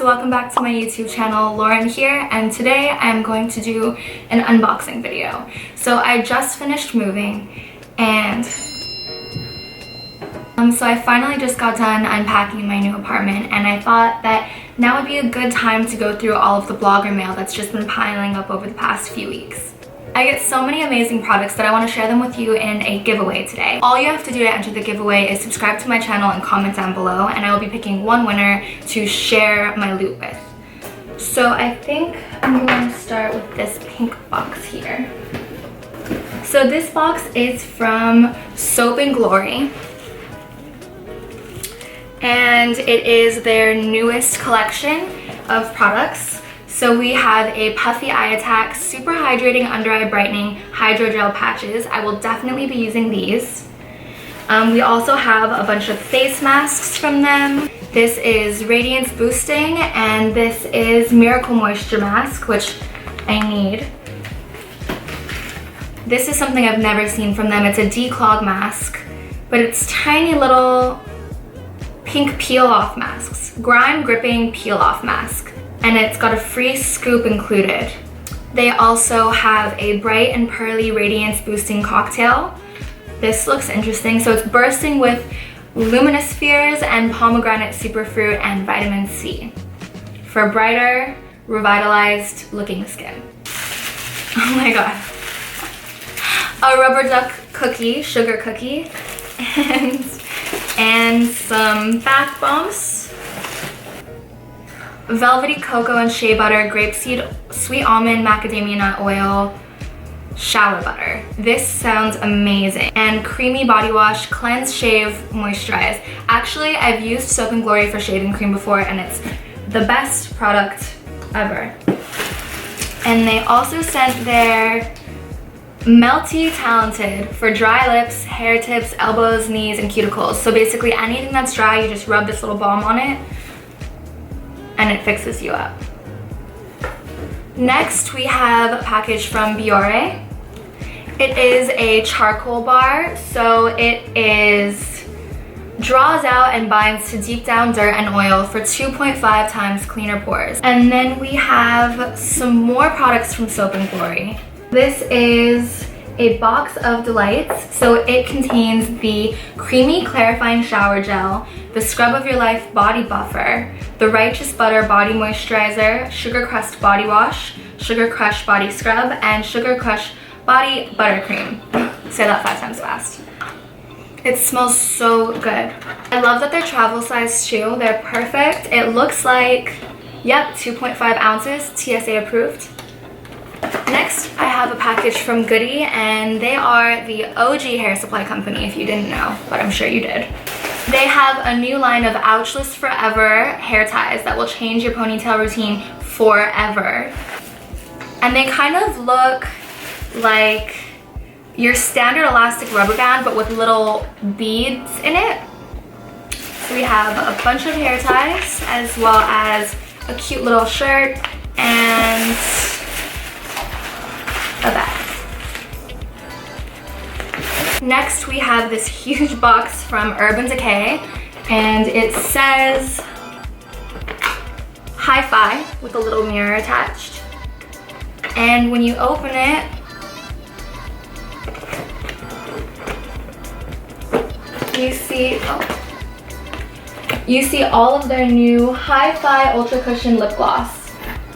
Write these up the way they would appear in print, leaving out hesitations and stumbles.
welcome back to my YouTube channel. Lauren here, and today I'm going to do an unboxing video. So I just finished moving, and so I finally just got done unpacking my new apartment, and I thought that now would be a good time to go through all of the blogger mail that's just been piling up over the past few weeks. I get so many amazing products that I want to share them with you in a giveaway today. All you have to do to enter the giveaway is subscribe to my channel and comment down below, and I will be picking one winner to share my loot with. So I think I'm going to start with this pink box here. So this box is from Soap & Glory, and it is their newest collection of products. So we have a Puffy Eye Attack Super Hydrating Under Eye Brightening Hydrogel Patches. I will definitely be using these. We also have a bunch of face masks from them. This is Radiance Boosting, and this is Miracle Moisture Mask, which I need. This is something I've never seen from them. It's a declog mask, but it's tiny little pink peel-off masks. Grime Gripping Peel-Off Mask. And it's got a free scoop included. They also have a Bright and Pearly Radiance Boosting Cocktail. This looks interesting. So it's bursting with luminous spheres and pomegranate superfruit and vitamin C for brighter, revitalized looking skin. Oh my god. A rubber duck cookie, sugar cookie, and some bath bombs. Velvety cocoa and shea butter, grapeseed, sweet almond, macadamia nut oil, shower butter. This sounds amazing. And creamy body wash, cleanse, shave, moisturize. Actually, I've used Soap & Glory for shaving cream before, and it's the best product ever. And they also sent their Melty Talented for dry lips, hair tips, elbows, knees, and cuticles. So basically anything that's dry, you just rub this little balm on it, and it fixes you up. Next, we have a package from Biore. It is a charcoal bar, so it draws out and binds to deep down dirt and oil for 2.5 times cleaner pores. And then we have some more products from Soap & Glory. This is a box of delights. So it contains the Creamy Clarifying Shower Gel, the Scrub of Your Life Body Buffer, the Righteous Butter Body Moisturizer, Sugar Crust Body Wash, Sugar Crush Body Scrub, and Sugar Crush Body Buttercream. Say that 5 times fast. It smells so good. I love that they're travel size too. They're perfect. It looks like, yep, 2.5 ounces, TSA approved. Next, I have a package from Goody, and they are the OG hair supply company, if you didn't know, but I'm sure you did. They have a new line of ouchless forever hair ties that will change your ponytail routine forever. And they kind of look like your standard elastic rubber band, but with little beads in it. So we have a bunch of hair ties, as well as a cute little shirt and a bag. Next, we have this huge box from Decay, and it says Hi-Fi with a little mirror attached. And when you open it, you see all of their new Hi-Fi Ultra Cushion Lip Gloss.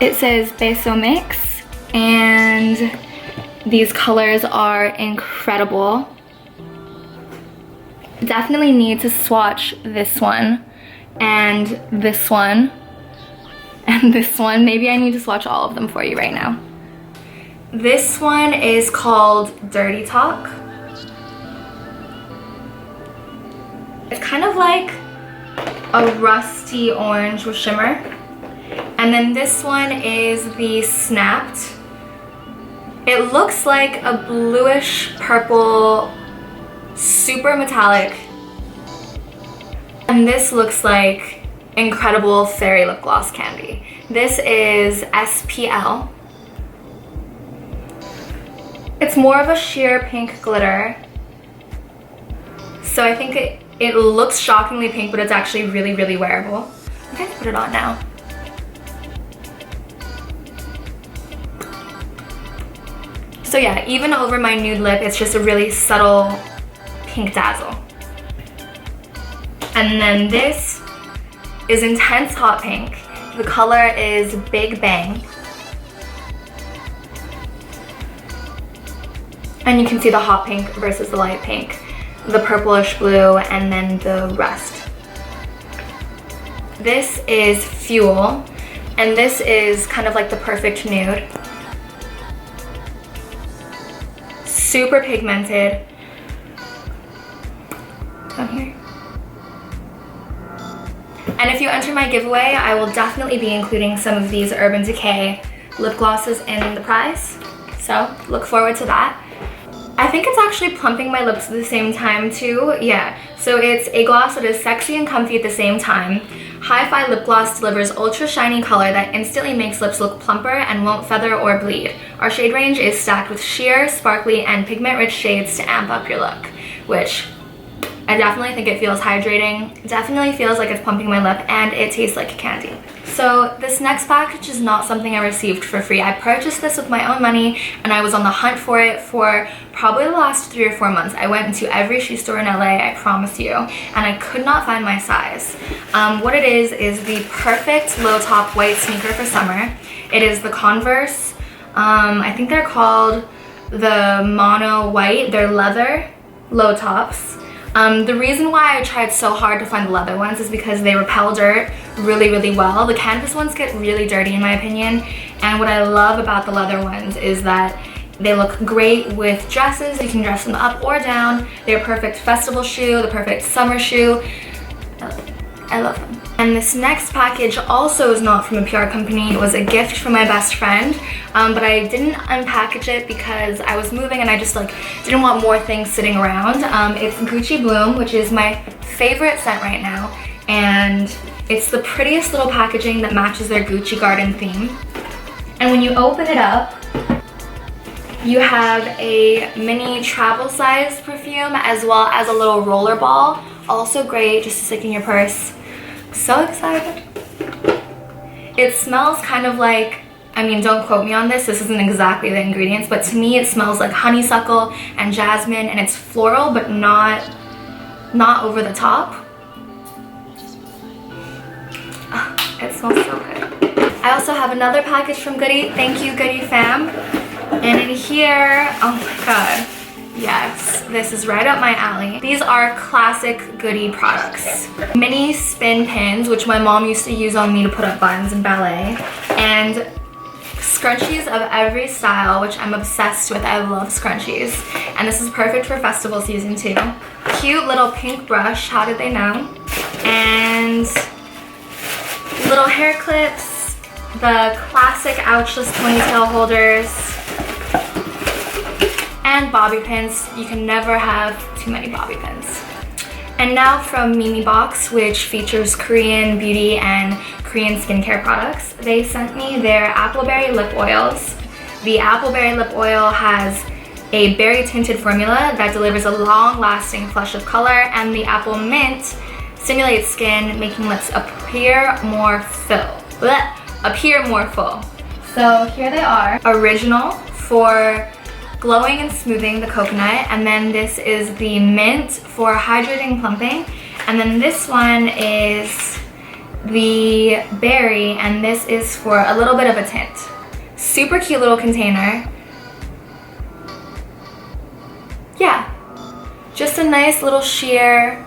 It says Beso Mix, and these colors are incredible. Definitely need to swatch this one, and this one, and this one. Maybe I need to swatch all of them for you right now. This one is called Dirty Talk. It's kind of like a rusty orange with shimmer. And then this one is the Snapped. It looks like a bluish purple, super metallic. And this looks like incredible fairy lip gloss candy. This is SPL. It's more of a sheer pink glitter. So I think it looks shockingly pink, but it's actually really, really wearable. I'm going to put it on now. So yeah, even over my nude lip, it's just a really subtle pink dazzle. And then this is Intense Hot Pink. The color is Big Bang. And you can see the hot pink versus the light pink, the purplish blue, and then the rest. This is Fuel, and this is kind of like the perfect nude. Super pigmented. Down here. And if you enter my giveaway, I will definitely be including some of these Urban Decay lip glosses in the prize. So look forward to that. I think it's actually plumping my lips at the same time too. Yeah, so it's a gloss that is sexy and comfy at the same time. Hi-Fi Lip Gloss delivers ultra shiny color that instantly makes lips look plumper and won't feather or bleed. Our shade range is stacked with sheer, sparkly, and pigment-rich shades to amp up your look, which I definitely think it feels hydrating. It definitely feels like it's pumping my lip, and it tastes like candy. So this next package is not something I received for free. I purchased this with my own money, and I was on the hunt for it for probably the last 3 or 4 months. I went into every shoe store in LA, I promise you, and I could not find my size. What it is the perfect low top white sneaker for summer. It is the Converse, I think they're called the Mono White. They're leather low tops. The reason why I tried so hard to find the leather ones is because they repel dirt really, really well. The canvas ones get really dirty in my opinion, and what I love about the leather ones is that they look great with dresses. You can dress them up or down. They're a perfect festival shoe, the perfect summer shoe. I love them. And this next package also is not from a PR company. It was a gift from my best friend, but I didn't unpackage it because I was moving and I just didn't want more things sitting around. It's Gucci Bloom, which is my favorite scent right now, and it's the prettiest little packaging that matches their Gucci garden theme. And when you open it up, you have a mini travel size perfume as well as a little roller ball. Also great just to stick in your purse. So excited. It smells kind of like, I mean, don't quote me on this isn't exactly the ingredients, but to me it smells like honeysuckle and jasmine, and it's floral but not over the top. Oh, it smells so good. I also have another package from Goody. Thank you, Goody fam. And in here, oh my god, yes, this is right up my alley. These are classic Goody products. Mini spin pins, which my mom used to use on me to put up buns in ballet, and scrunchies of every style, which I'm obsessed with. I love scrunchies, and this is perfect for festival season too. Cute little pink brush, how did they know? And little hair clips, the classic ouchless ponytail holders, and bobby pins. You can never have too many bobby pins. And now from Mimi Box, which features Korean beauty and Korean skincare products, they sent me their Appleberry lip oils. The Appleberry lip oil has a berry tinted formula that delivers a long-lasting flush of color, and the Apple Mint stimulates skin, making lips appear more full. So here they are. Original for glowing and smoothing the coconut, and then this is the mint for hydrating plumping, and then this one is the berry, and this is for a little bit of a tint. Super cute little container. Yeah, just a nice little sheer,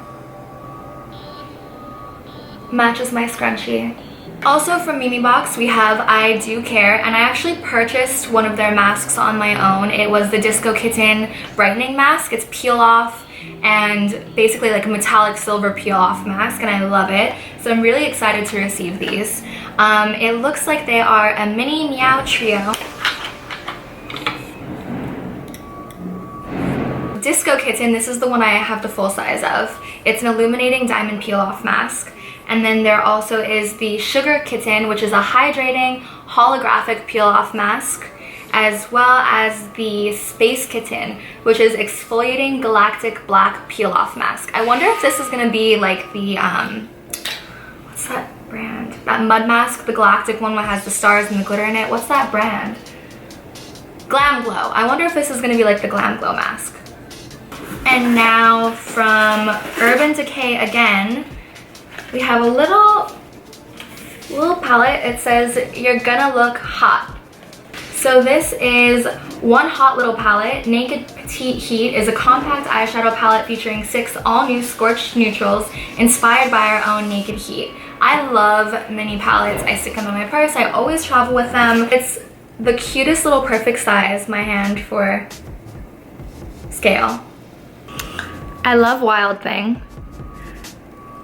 matches my scrunchie. Also from Mimi Box, we have I Do Care, and I actually purchased one of their masks on my own. It was the Disco Kitten brightening mask. It's peel off and basically like a metallic silver peel off mask, and I love it. So I'm really excited to receive these. It looks like they are a mini meow trio. Disco Kitten, this is the one I have the full size of. It's an illuminating diamond peel off mask. And then there also is the Sugar Kitten, which is a hydrating holographic peel-off mask, as well as the Space Kitten, which is exfoliating galactic black peel-off mask. I wonder if this is gonna be like the, what's that brand? That mud mask, the galactic one that has the stars and the glitter in it. What's that brand? Glam Glow. I wonder if this is gonna be like the Glam Glow mask. And now from Urban Decay again, we have a little palette. It says, "You're gonna look hot." So this is one hot little palette. Naked Petite Heat is a compact eyeshadow palette featuring 6 all-new scorched neutrals inspired by our own Naked Heat. I love mini palettes. I stick them in my purse. I always travel with them. It's the cutest little perfect size, my hand for scale. I love Wild Thing.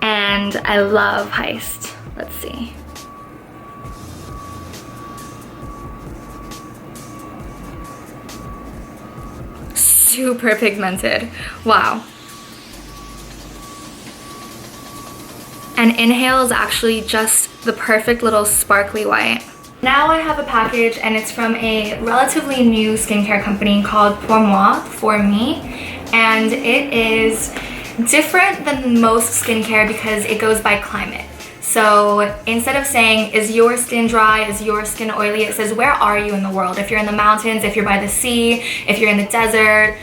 And I love Heist. Let's see. Super pigmented. Wow. And Inhale is actually just the perfect little sparkly white. Now I have a package and it's from a relatively new skincare company called Pour Moi, For Me. And it is different than most skincare because it goes by climate. So instead of saying, is your skin dry, is your skin oily, it says, where are you in the world? If you're in the mountains, if you're by the sea, if you're in the desert,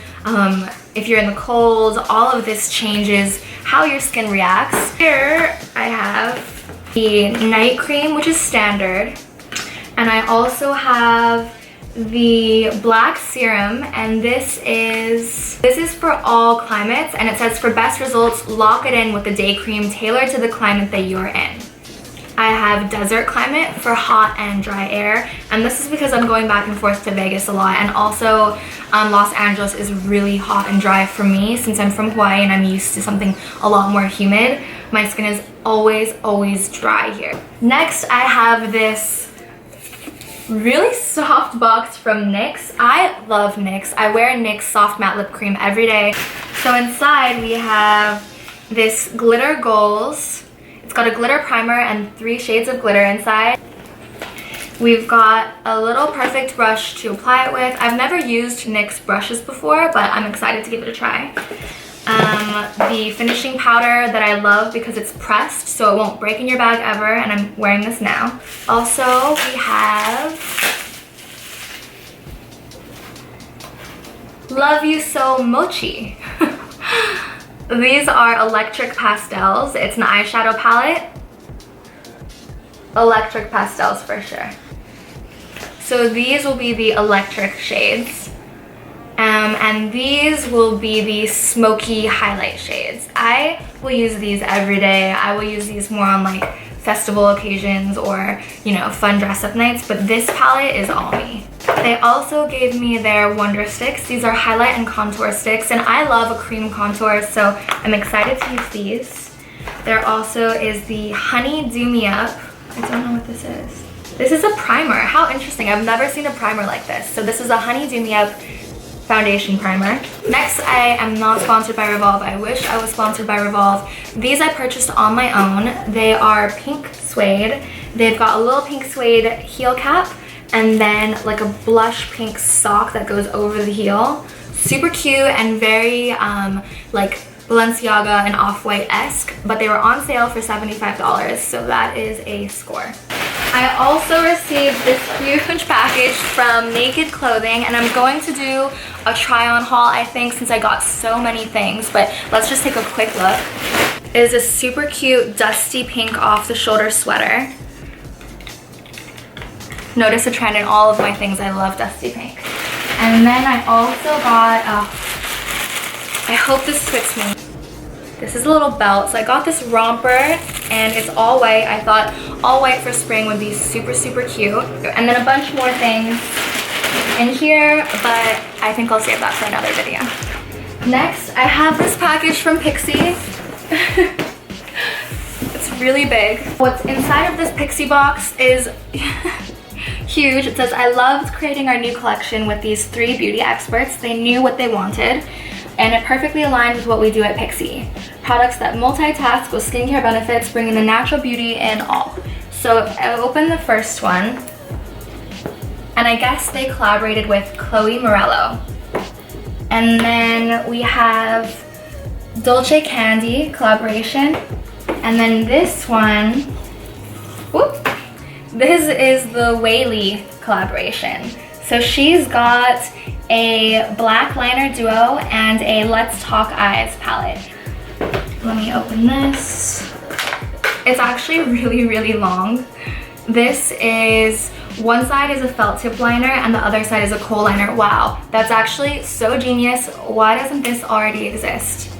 if you're in the cold, all of this changes how your skin reacts. Here I have the night cream, which is standard. And I also have the black serum, and this is for all climates, and it says, for best results, lock it in with the day cream tailored to the climate that you're in. I have desert climate for hot and dry air, and this is because I'm going back and forth to Vegas a lot, and also Los Angeles is really hot and dry for me since I'm from Hawaii and I'm used to something a lot more humid. My skin is always dry here. Next I have this really soft box from NYX. I love NYX. I wear NYX soft matte lip cream every day. So inside we have this glitter goals. It's got a glitter primer and 3 shades of glitter inside. We've got a little perfect brush to apply it with. I've never used NYX brushes before, but I'm excited to give it a try. The finishing powder that I love because it's pressed so it won't break in your bag ever, and I'm wearing this now. Also, we have Love You So Mochi. These are electric pastels. It's an eyeshadow palette. Electric pastels for sure. So these will be the electric shades. And these will be the smoky highlight shades. I will use these every day. I will use these more on like festival occasions or, you know, fun dress up nights, but this palette is all me. They also gave me their Wonder Sticks. These are highlight and contour sticks, and I love a cream contour, so I'm excited to use these. There also is the Honey Do Me Up. I don't know what this is. This is a primer. How interesting. I've never seen a primer like this. So this is a Honey Do Me Up foundation primer. Next, I am not sponsored by Revolve. I wish I was sponsored by Revolve. These I purchased on my own. They are pink suede. They've got a little pink suede heel cap and then like a blush pink sock that goes over the heel. Super cute and very like Balenciaga and Off-White-esque, but they were on sale for $75, so that is a score. I also received this huge package from Naked Clothing, and I'm going to do a try-on haul, I think, since I got so many things, but let's just take a quick look. It is a super cute dusty pink off-the-shoulder sweater. Notice a trend in all of my things. I love dusty pink. And then I also got, I hope this fits me. This is a little belt. So I got this romper and it's all white. I thought all white for spring would be super, super cute. And then a bunch more things in here, but I think I'll save that for another video. Next, I have this package from Pixie. It's really big. What's inside of this Pixie box is huge. It says, I loved creating our new collection with these 3 beauty experts. They knew what they wanted, and it perfectly aligned with what we do at Pixie. Products that multitask with skincare benefits, bringing the natural beauty in all. So I opened the first one, and I guess they collaborated with Chloe Morello. And then we have Dolce Candy collaboration. And then this one, whoop, this is the Whaley collaboration. So she's got a black liner duo and a Let's Talk Eyes palette. Let me open this. It's actually really, really long. This is, one side is a felt tip liner and the other side is a kohl liner. Wow, that's actually so genius. Why doesn't this already exist?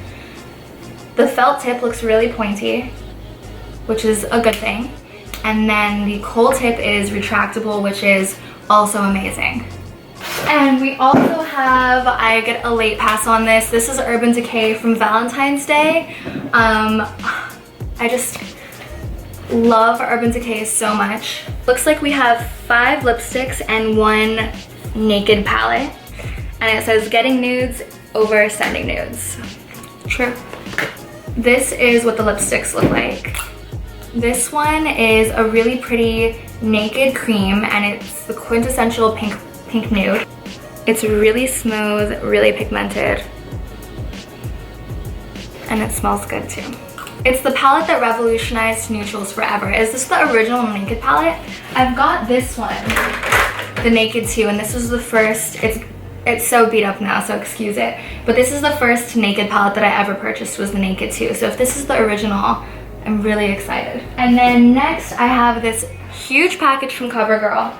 The felt tip looks really pointy, which is a good thing. And then the kohl tip is retractable, which is also amazing. And we also have, I get a late pass on this. This is Urban Decay from Valentine's Day. I just love Urban Decay so much. Looks like we have 5 lipsticks and 1 naked palette. And it says getting nudes over sending nudes. True. This is what the lipsticks look like. This one is a really pretty naked cream and it's the quintessential pink nude. It's really smooth, really pigmented, and it smells good too. It's the palette that revolutionized neutrals forever. Is this the original naked palette? I've got this one, the Naked 2, and this was the first, it's so beat up now, so excuse it. But this is the first naked palette that I ever purchased, was the Naked 2. So if this is the original, I'm really excited. And then next I have this huge package from Covergirl.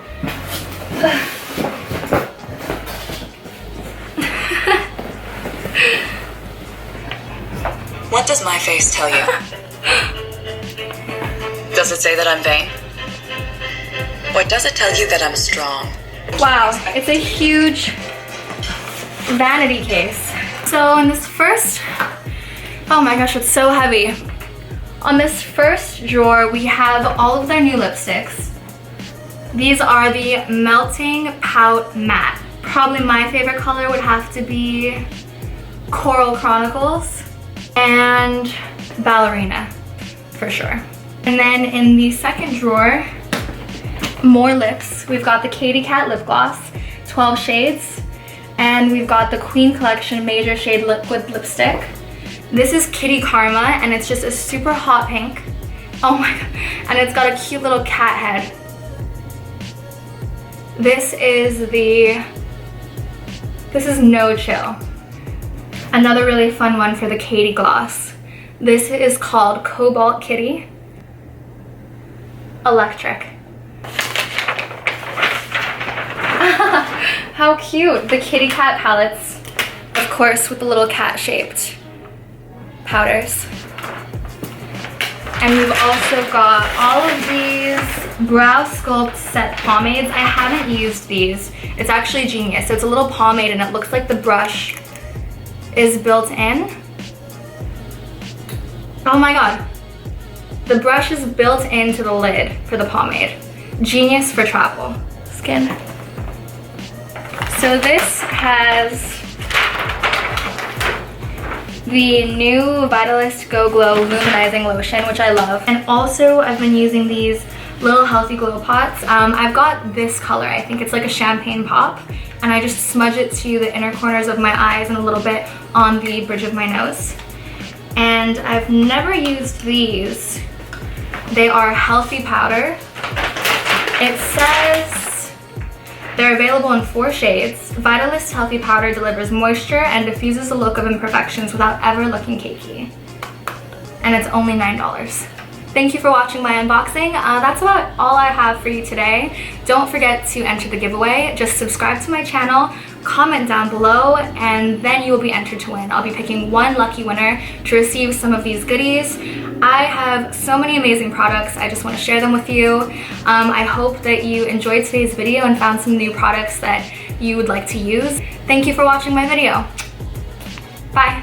What does my face tell you? Does it say that I'm vain? Or does it tell you that I'm strong? Wow, it's a huge vanity case. So in this first, oh my gosh, it's so heavy. On this first drawer, we have all of their new lipsticks. These are the Melting Pout Matte. Probably my favorite color would have to be Coral Chronicles and Ballerina, for sure. And then in the second drawer, more lips. We've got the Katy Kat lip gloss, 12 shades, and we've got the Queen Collection Major Shade Liquid Lipstick. This is Kitty Karma, and it's just a super hot pink. Oh my god, and it's got a cute little cat head. This is No Chill. Another really fun one for the Katy gloss. This is called Cobalt Kitty. Electric. How cute. The Kitty Kat palettes, of course, with the little cat-shaped powders. And we've also got all of these Brow Sculpt Set pomades. I haven't used these. It's actually genius. So it's a little pomade and it looks like the brush is built in. Oh my god. The brush is built into the lid for the pomade. Genius for travel. Skin. So this has the new Vitalist Go Glow Luminizing Lotion, which I love. And also I've been using these little healthy glow pots. I've got this color. I think it's like a champagne pop. And I just smudge it to the inner corners of my eyes and a little bit on the bridge of my nose. And I've never used these. They are healthy powder. It says they're available in 4 shades. Vitalist Healthy Powder delivers moisture and diffuses the look of imperfections without ever looking cakey. And it's only $9. Thank you for watching my unboxing. That's about all I have for you today. Don't forget to enter the giveaway. Just subscribe to my channel, comment down below, and then you will be entered to win. I'll be picking one lucky winner to receive some of these goodies. I have so many amazing products. I just want to share them with you. I hope that you enjoyed today's video and found some new products that you would like to use. Thank you for watching my video. Bye.